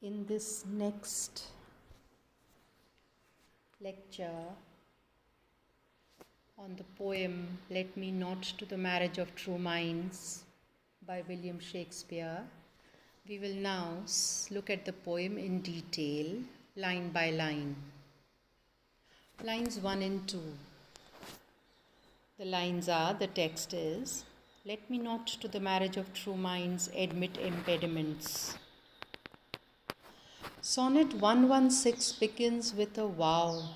In this next lecture on the poem Let Me Not to the Marriage of True Minds by William Shakespeare, we will now look at the poem in detail, line by line. Lines 1 and 2. The lines are, the text is, let me not to the marriage of true minds admit impediments. Sonnet 116 begins with a vow.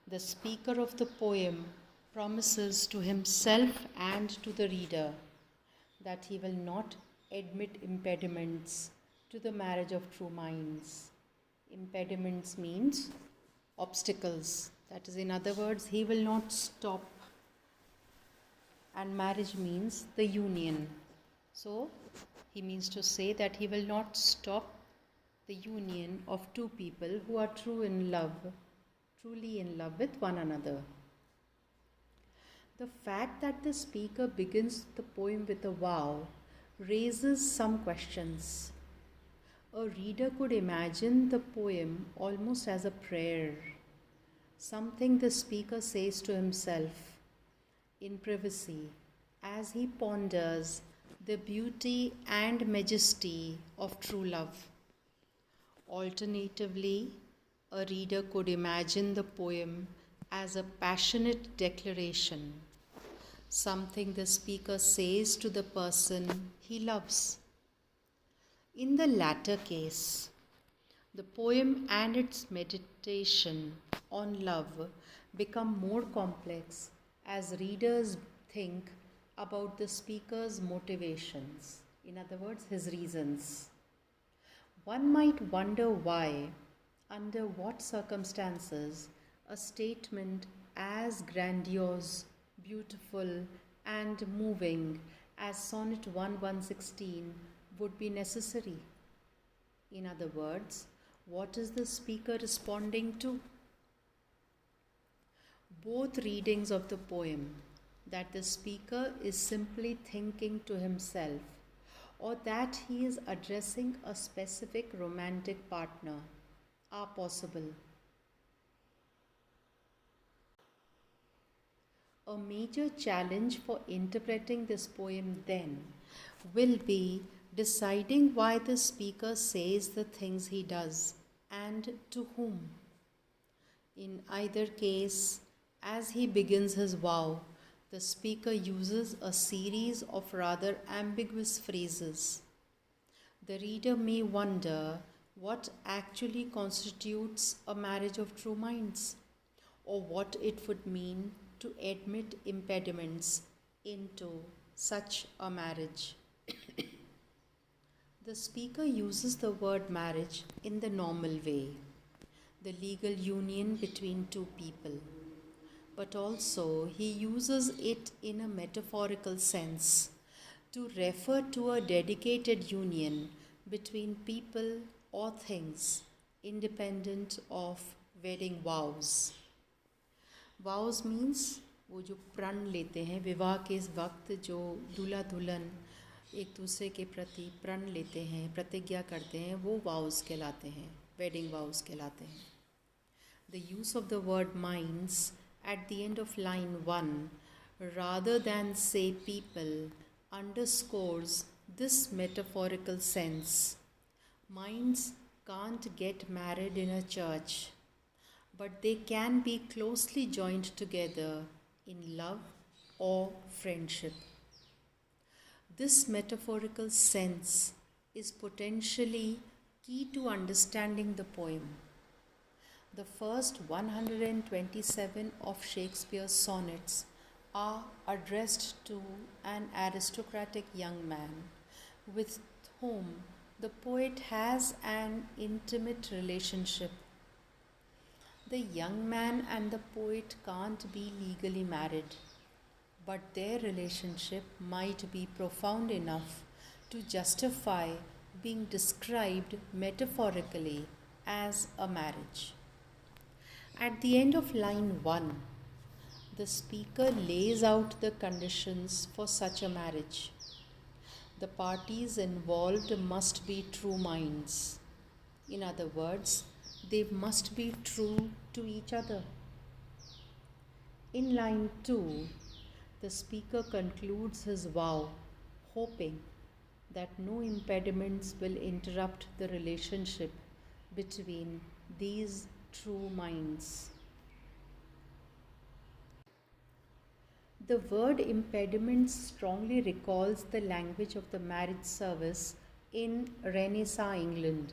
The speaker of the poem promises to himself and to the reader that he will not admit impediments to the marriage of true minds. Impediments means obstacles. That is, in other words, he will not stop. And marriage means the union. So, he means to say that he will not stop the union of two people who are truly in love with one another. The fact that the speaker begins the poem with a vow raises some questions. A reader could imagine the poem almost as a prayer, something the speaker says to himself in privacy as he ponders the beauty and majesty of true love. Alternatively, a reader could imagine the poem as a passionate declaration, something the speaker says to the person he loves. In the latter case, the poem and its meditation on love become more complex as readers think about the speaker's motivations, in other words, his reasons. One might wonder why, under what circumstances, a statement as grandiose, beautiful, and moving as Sonnet 116 would be necessary. In other words, what is the speaker responding to? Both readings of the poem, that the speaker is simply thinking to himself or that he is addressing a specific romantic partner, are possible. A major challenge for interpreting this poem then will be deciding why the speaker says the things he does and to whom. In either case, as he begins his vow, the speaker uses a series of rather ambiguous phrases. The reader may wonder what actually constitutes a marriage of true minds, or what it would mean to admit impediments into such a marriage. The speaker uses the word marriage in the normal way, the legal union between two people. But also he uses it in a metaphorical sense to refer to a dedicated union between people or things independent of wedding vows. Vows means वो जो प्रण लेते हैं विवाह के इस वक्त जो दूल्हा दुल्हन एक दूसरे के प्रति प्रण लेते हैं, प्रतिज्ञा करते हैं, वो vows कहलाते हैं, wedding vows कहलाते हैं. The use of the word minds at the end of line 1 rather than say people underscores this metaphorical sense. Minds can't get married in a church, but they can be closely joined together in love or friendship. This metaphorical sense is potentially key to understanding the poem. The first 127 of Shakespeare's sonnets are addressed to an aristocratic young man with whom the poet has an intimate relationship. The young man and the poet can't be legally married, but their relationship might be profound enough to justify being described metaphorically as a marriage. At the end of line 1, the speaker lays out the conditions for such a marriage. The parties involved must be true minds. In other words, they must be true to each other. In line 2, the speaker concludes his vow, hoping that no impediments will interrupt the relationship between these true minds. The word impediments strongly recalls the language of the marriage service in Renaissance England,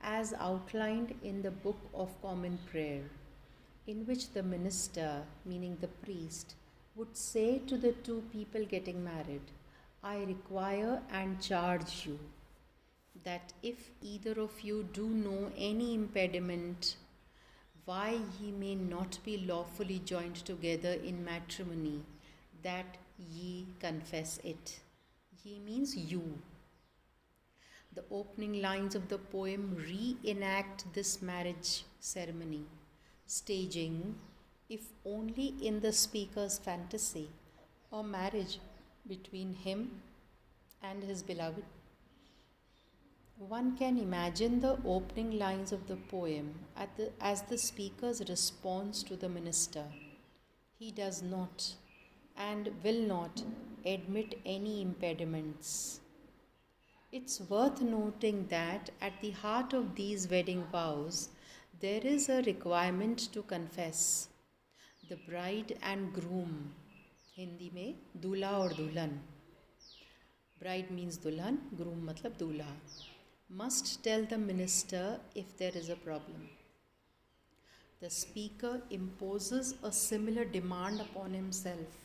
as outlined in the Book of Common Prayer, in which the minister, meaning the priest, would say to the two people getting married, I require and charge you that if either of you do know any impediment why ye may not be lawfully joined together in matrimony, that ye confess it. Ye means you. The opening lines of the poem reenact this marriage ceremony, staging, if only in the speaker's fantasy, a marriage between him and his beloved. One can imagine the opening lines of the poem as the speaker's response to the minister. He does not and will not admit any impediments. It's worth noting that at the heart of these wedding vows, there is a requirement to confess. The bride and groom, Hindi में दूल्हा और दुल्हन, bride means dulhan, groom matlab दूल्हा, must tell the minister if there is a problem. The speaker imposes a similar demand upon himself,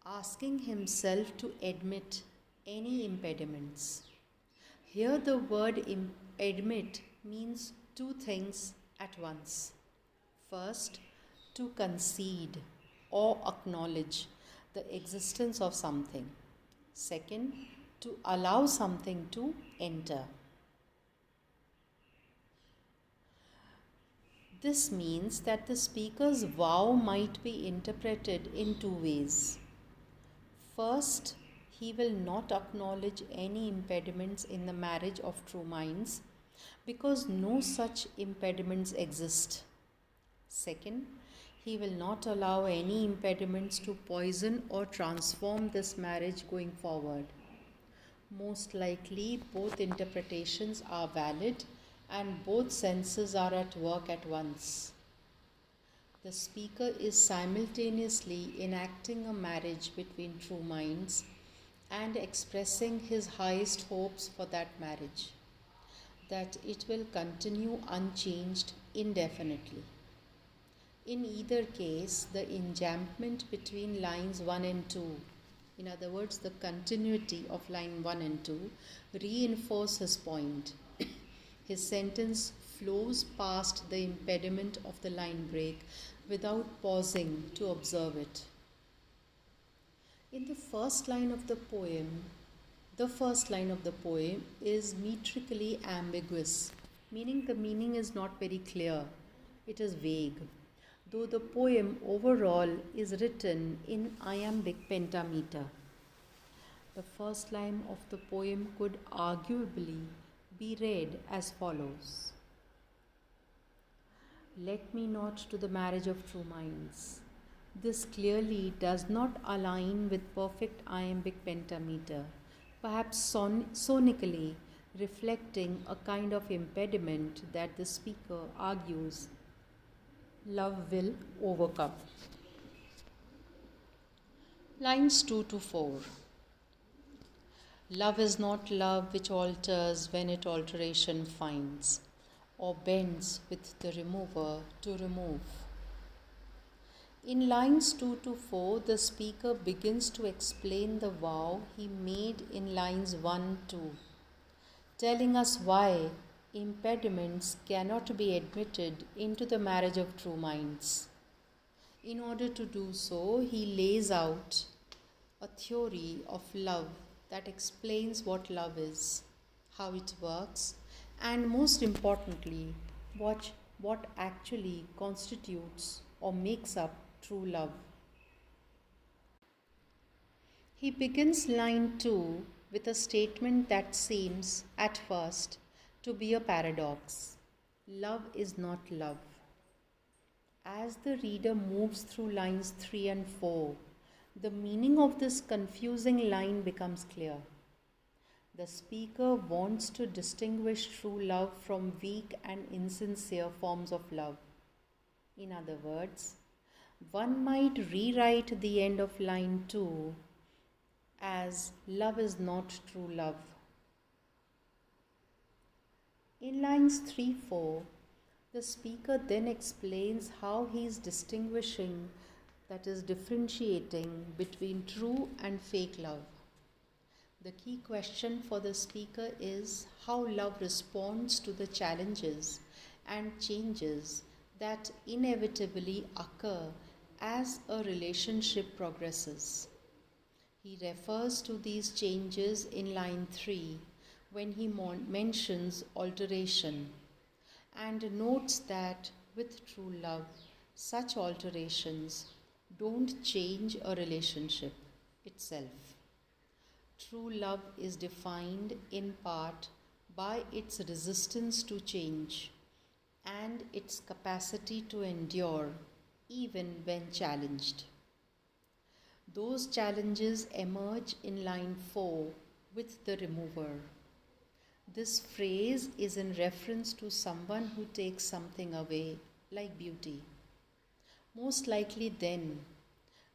asking himself to admit any impediments. Here the word admit means two things at once. First, to concede or acknowledge the existence of something. Second, to allow something to enter. This means that the speaker's vow might be interpreted in two ways. First, he will not acknowledge any impediments in the marriage of true minds because no such impediments exist. Second, he will not allow any impediments to poison or transform this marriage going forward. Most likely, both interpretations are valid and both senses are at work at once. The speaker is simultaneously enacting a marriage between true minds and expressing his highest hopes for that marriage, that it will continue unchanged indefinitely. In either case, the enjambment between lines 1 and 2, in other words, the continuity of line 1 and 2, reinforce his point. His sentence flows past the impediment of the line break without pausing to observe it. In the first line of the poem is metrically ambiguous, meaning the meaning is not very clear. It is vague, though the poem overall is written in iambic pentameter. The first line of the poem could arguably be read as follows. Let me not to the marriage of true minds. This clearly does not align with perfect iambic pentameter, perhaps sonically reflecting a kind of impediment that the speaker argues love will overcome. Lines 2 to 4. Love is not love which alters when it alteration finds, or bends with the remover to remove. In lines 2 to 4, the speaker begins to explain the vow he made in lines 1 2, telling us why impediments cannot be admitted into the marriage of true minds. In order to do so, he lays out a theory of love that explains what love is, how it works, and most importantly, what actually constitutes or makes up true love. He begins line 2 with a statement that seems, at first, to be a paradox. Love is not love. As the reader moves through lines 3 and 4, the meaning of this confusing line becomes clear. The speaker wants to distinguish true love from weak and insincere forms of love. In other words, one might rewrite the end of line 2 as love is not true love. In lines 3 4, the speaker then explains how he is distinguishing, that is, differentiating between true and fake love. The key question for the speaker is how love responds to the challenges and changes that inevitably occur as a relationship progresses. He refers to these changes in line 3 when he mentions alteration, and notes that with true love, such alterations don't change a relationship itself. True love is defined in part by its resistance to change and its capacity to endure even when challenged. Those challenges emerge in line 4 with the remover. This phrase is in reference to someone who takes something away, like beauty. Most likely, then,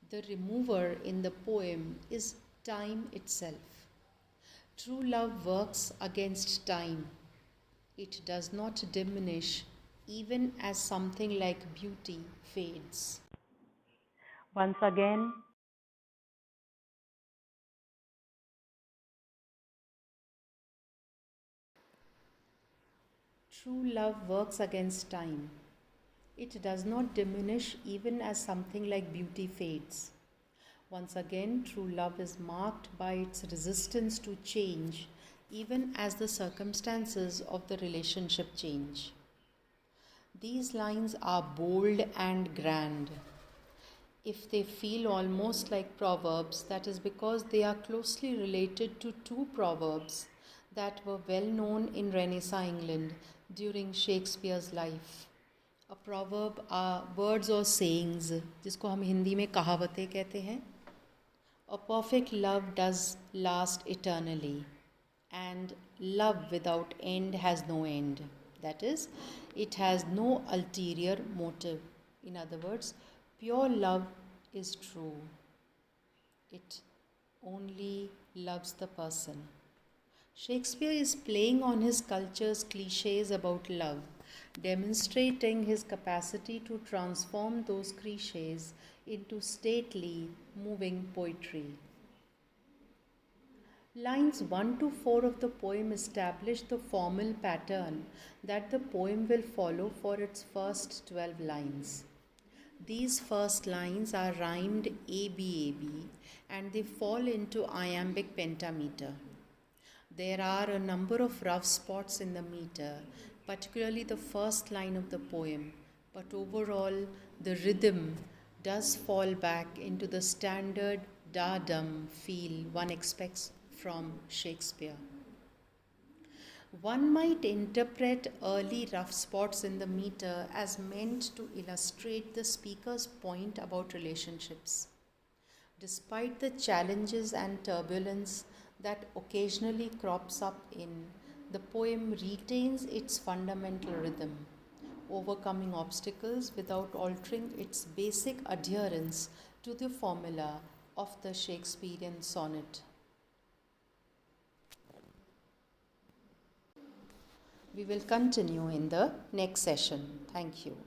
the remover in the poem is time itself. True love works against time. It does not diminish even as something like beauty fades. Once again, true love works against time. It does not diminish even as something like beauty fades. Once again, true love is marked by its resistance to change, even as the circumstances of the relationship change. These lines are bold and grand. If they feel almost like proverbs, that is because they are closely related to two proverbs that were well known in Renaissance England during Shakespeare's life. A proverb are words or sayings, जिसको हम हिंदी में कहावतें कहते हैं. A perfect love does last eternally, and love without end has no end. That is, it has no ulterior motive. In other words, pure love is true. It only loves the person. Shakespeare is playing on his culture's cliches about love, demonstrating his capacity to transform those cliches into stately, moving poetry. Lines 1 to 4 of the poem establish the formal pattern that the poem will follow for its first 12 lines. These first lines are rhymed ABAB and they fall into iambic pentameter. There are a number of rough spots in the meter, particularly the first line of the poem, but overall the rhythm does fall back into the standard da-dum feel one expects from Shakespeare. One might interpret early rough spots in the meter as meant to illustrate the speaker's point about relationships. Despite the challenges and turbulence that occasionally crops up in, the poem retains its fundamental rhythm, overcoming obstacles without altering its basic adherence to the formula of the Shakespearean sonnet. We will continue in the next session. Thank you.